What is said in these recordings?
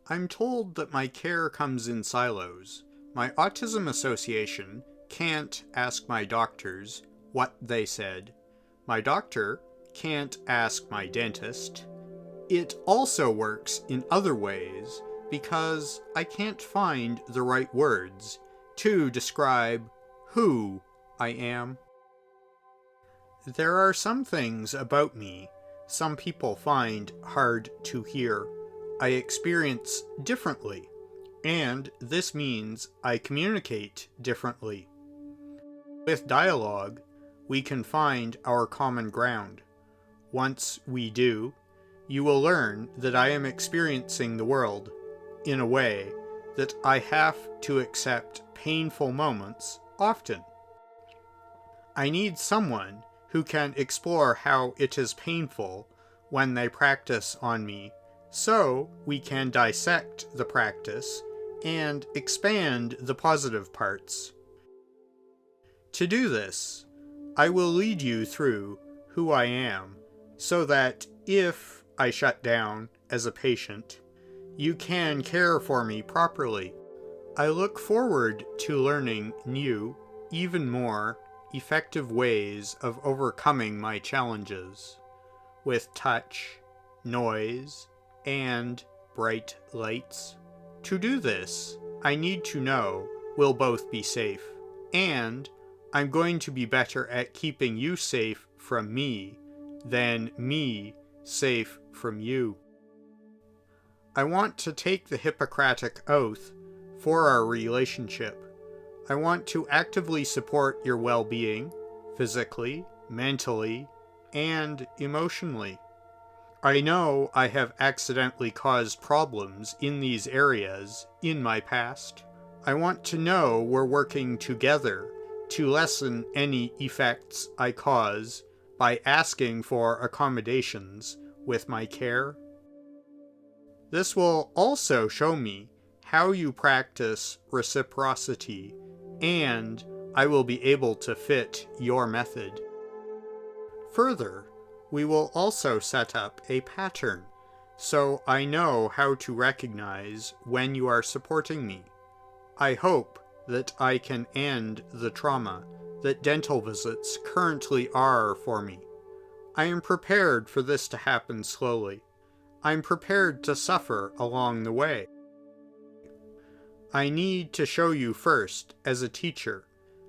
I'm told that my care comes in silos. My Autism Association can't ask my doctors what they said. My doctor can't ask my dentist. It also works in other ways because I can't find the right words to describe who I am. There are some things about me some people find hard to hear. I experience differently, and this means I communicate differently. With dialogue, we can find our common ground. Once we do, you will learn that I am experiencing the world in a way that I have to accept painful moments often. I need someone who can explore how it is painful when they practice on me, so we can dissect the practice and expand the positive parts. To do this, I will lead you through who I am, so that if I shut down as a patient, you can care for me properly. I look forward to learning new, even more effective ways of overcoming my challenges with touch, noise, and bright lights. To do this, I need to know we'll both be safe, and I'm going to be better at keeping you safe from me than me safe from you. I want to take the Hippocratic Oath for our relationship. I want to actively support your well-being, physically, mentally, and emotionally. I know I have accidentally caused problems in these areas in my past. I want to know we're working together to lessen any effects I cause by asking for accommodations with my care. This will also show me how you practice reciprocity, and I will be able to fit your method. Further, we will also set up a pattern, so I know how to recognize when you are supporting me. I hope that I can end the trauma that dental visits currently are for me. I am prepared for this to happen slowly. I'm prepared to suffer along the way. I need to show you first as a teacher,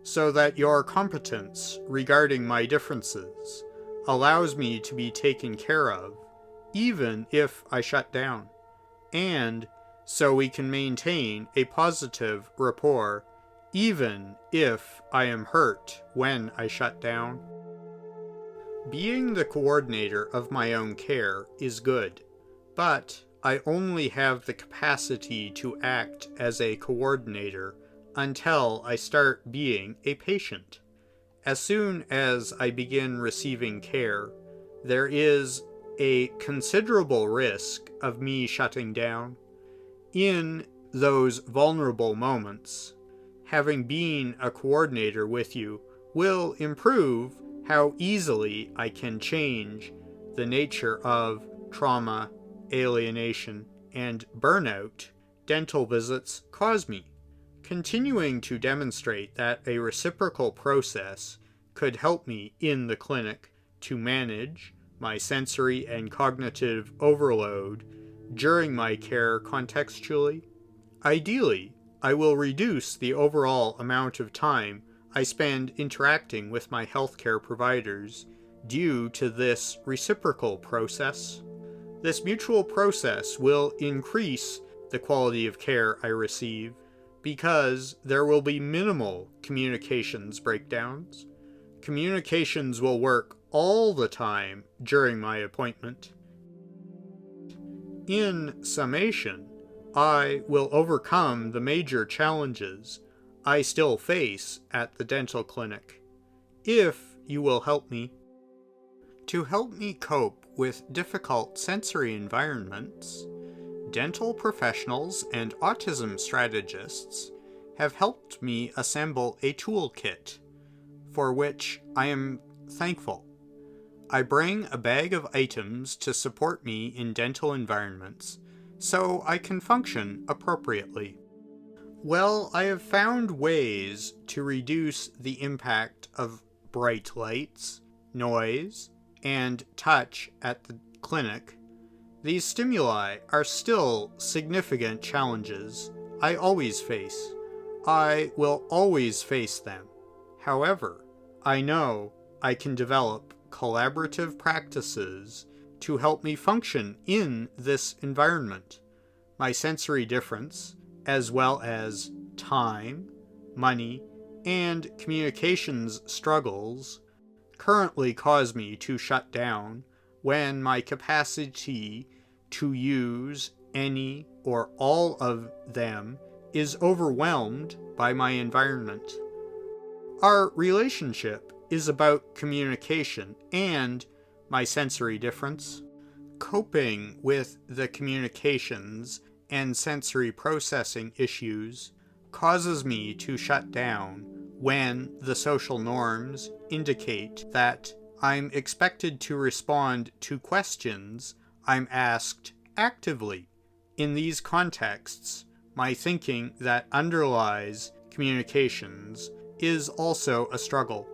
so that your competence regarding my differences allows me to be taken care of, even if I shut down, and so we can maintain a positive rapport, even if I am hurt when I shut down. Being the coordinator of my own care is good, but I only have the capacity to act as a coordinator until I start being a patient. As soon as I begin receiving care, there is a considerable risk of me shutting down. In those vulnerable moments, having been a coordinator with you will improve how easily I can change the nature of trauma, alienation, and burnout dental visits cause me. Continuing to demonstrate that a reciprocal process could help me in the clinic to manage my sensory and cognitive overload during my care contextually. Ideally, I will reduce the overall amount of time I spend interacting with my healthcare providers due to this reciprocal process. This mutual process will increase the quality of care I receive because there will be minimal communications breakdowns. Communications will work all the time during my appointment. In summation, I will overcome the major challenges I still face at the dental clinic, if you will help me. To help me cope with difficult sensory environments, dental professionals and autism strategists have helped me assemble a toolkit, for which I am thankful. I bring a bag of items to support me in dental environments so I can function appropriately. Well, I have found ways to reduce the impact of bright lights, noise, and touch at the clinic. These stimuli are still significant challenges I always face. I will always face them. However, I know I can develop collaborative practices to help me function in this environment. My sensory difference, as well as time, money, and communications struggles, currently cause me to shut down when my capacity to use any or all of them is overwhelmed by my environment. Our relationship is about communication and my sensory difference. Coping with the communications and sensory processing issues causes me to shut down when the social norms indicate that I'm expected to respond to questions I'm asked actively. In these contexts, my thinking that underlies communications is also a struggle.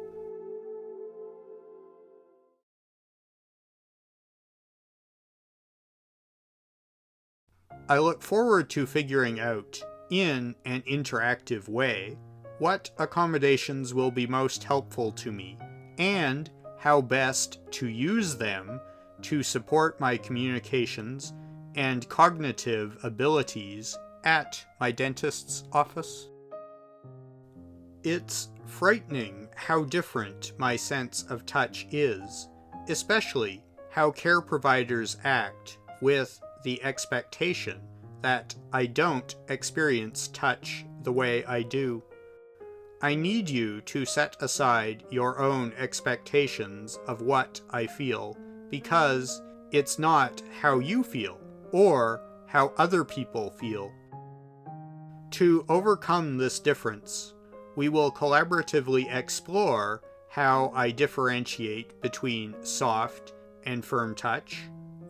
I look forward to figuring out, in an interactive way, what accommodations will be most helpful to me, and how best to use them to support my communications and cognitive abilities at my dentist's office. It's frightening how different my sense of touch is, especially how care providers act with the expectation that I don't experience touch the way I do. I need you to set aside your own expectations of what I feel, because it's not how you feel or how other people feel. To overcome this difference, we will collaboratively explore how I differentiate between soft and firm touch,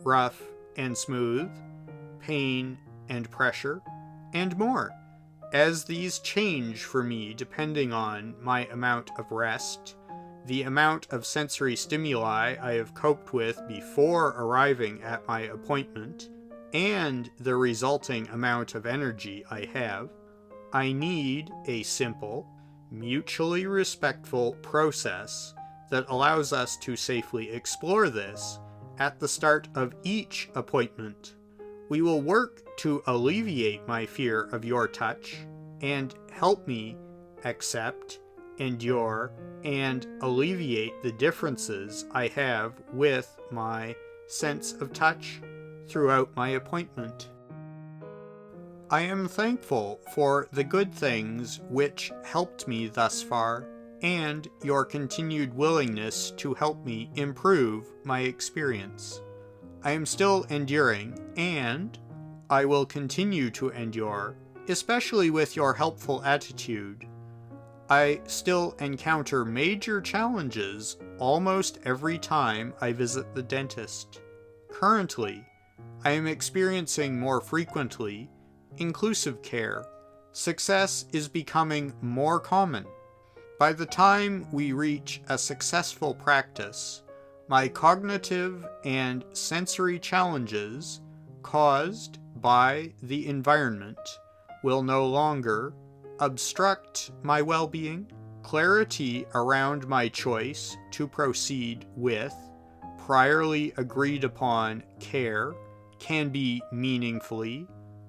rough and smooth, pain and pressure, and more, as these change for me depending on my amount of rest, the amount of sensory stimuli I have coped with before arriving at my appointment, and the resulting amount of energy I have. I need a simple, mutually respectful process that allows us to safely explore this at the start of each appointment. We will work to alleviate my fear of your touch and help me accept, endure, and alleviate the differences I have with my sense of touch throughout my appointment. I am thankful for the good things which helped me thus far, and your continued willingness to help me improve my experience. I am still enduring, and I will continue to endure, especially with your helpful attitude. I still encounter major challenges almost every time I visit the dentist. Currently, I am experiencing more frequently inclusive care. Success is becoming more common. By the time we reach a successful practice, my cognitive and sensory challenges caused by the environment will no longer obstruct my well-being. Clarity around my choice to proceed with priorly agreed upon care can be meaningfully,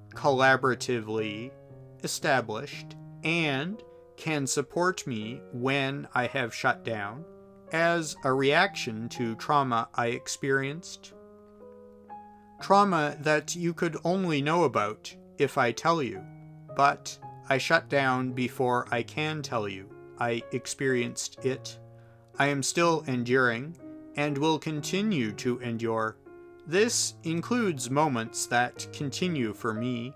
collaboratively established, and can support me when I have shut down as a reaction to trauma I experienced. Trauma that you could only know about if I tell you, but I shut down before I can tell you I experienced it. I am still enduring and will continue to endure. This includes moments that continue for me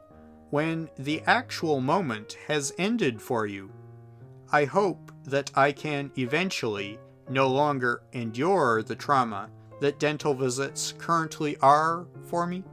when the actual moment has ended for you. I hope that I can eventually no longer endure the trauma that dental visits currently are for me.